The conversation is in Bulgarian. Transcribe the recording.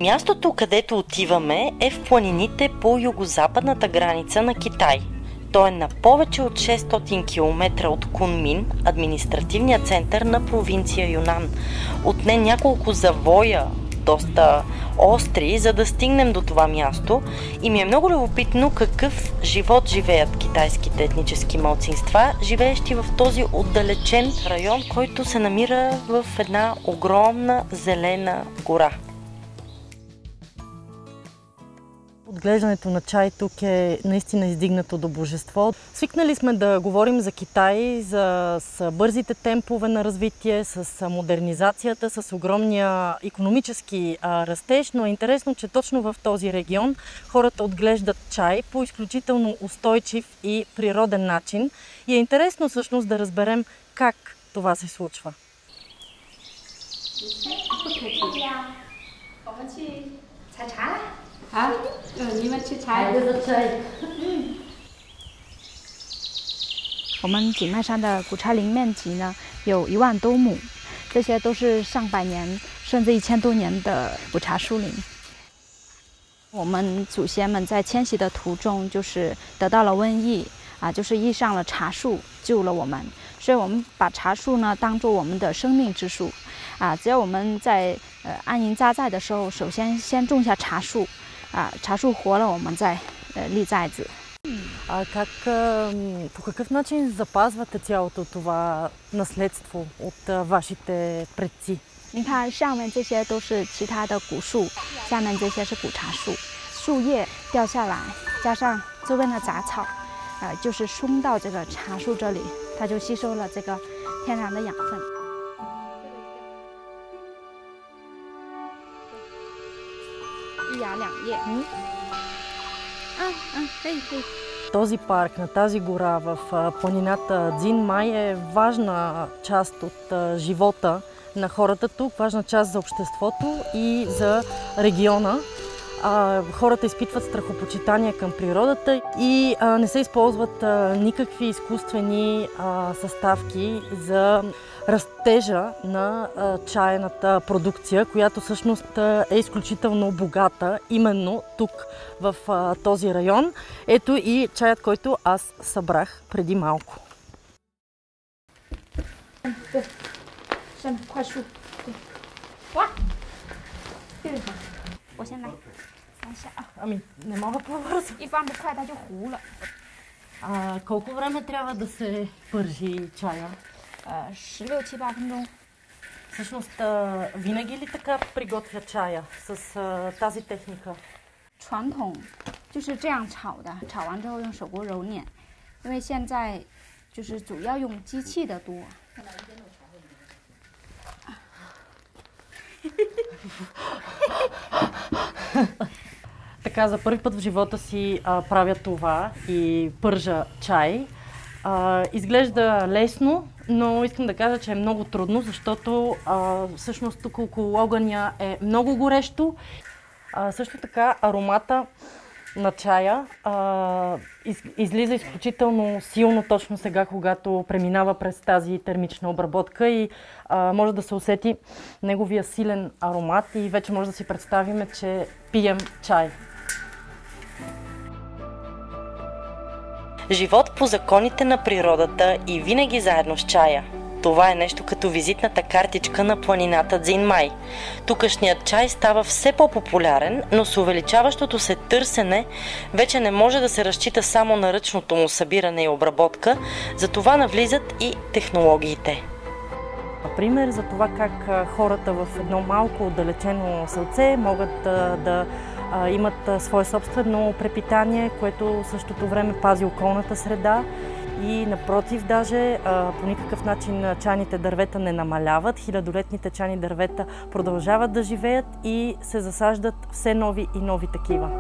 Мястото, където отиваме, е в планините по югозападната граница на Китай. Той е на повече от 600 км от Кунмин, административния център на провинция Юнан. Отне няколко завоя, доста остри, за да стигнем до това място и ми е много любопитно какъв живот живеят китайските етнически малцинства, живеещи в този отдалечен район, който се намира в една огромна зелена гора. Отглеждането на чай тук е наистина издигнато до божество. Свикнали сме да говорим за Китай, с бързите темпове на развитие, с модернизацията, с огромния икономически растеж, но е интересно, че точно в този регион хората отглеждат чай по изключително устойчив и природен начин. И е интересно всъщност да разберем как това се случва.我们景迈山的古茶林面积呢有1万多亩，这些都是上百年甚至1000多年的古茶树林。我们祖先们在迁徙的途中，就是得到了瘟疫就是遇上了茶树救了我们，所以我们把茶树呢当作我们的生命之树只要我们在安营扎寨的时候，首先种下茶树茶树活了，我们再立寨子。По какъв начин запазвате цялото това наследство от вашите предци? 你看上面这些都是其他的古树，下面这些是古茶树，树叶掉下来，加上周边的杂草就是松到这个茶树这里，它就吸收了这个天然的养分。一芽两叶。可以。Този парк на тази гора в планината Цзин Май е важна част от живота на хората тук, важна част за обществото и за региона. Хората изпитват страхопочитание към природата и не се използват никакви изкуствени съставки за растежа на чайната продукция, която всъщност е изключително богата именно тук в този район. Ето и чаят, който аз събрах преди малко. Ами, не мога по-бързо. Колко време трябва да се пържи чая? 16-7 分钟。 Всъщност, винаги ли така приготвя чая с тази техника? 传统就是这样炒的，炒完之后用手锅揉捻，因为现在就是主要用机器的多。Така, за първи път в живота си правя това и пържа чай. Изглежда лесно, но искам да кажа, че е много трудно, защото всъщност тук около огъня е много горещо. Също така аромата на чая излиза изключително силно точно сега, когато преминава през тази термична обработка и може да се усети неговия силен аромат и вече може да си представим, че пием чай. Живот по законите на природата и винаги заедно с чая. Това е нещо като визитната картичка на планината Цзин Май. Тукашният чай става все по-популярен, но с увеличаващото се търсене вече не може да се разчита само на ръчното му събиране и обработка, затова навлизат и технологиите. Пример за това как хората в едно малко отдалечено селце могат да имат свое собствено препитание, което в същото време пази околната среда и напротив даже по никакъв начин чайните дървета не намаляват. Хилядолетните чайни дървета продължават да живеят и се засаждат все нови и нови такива.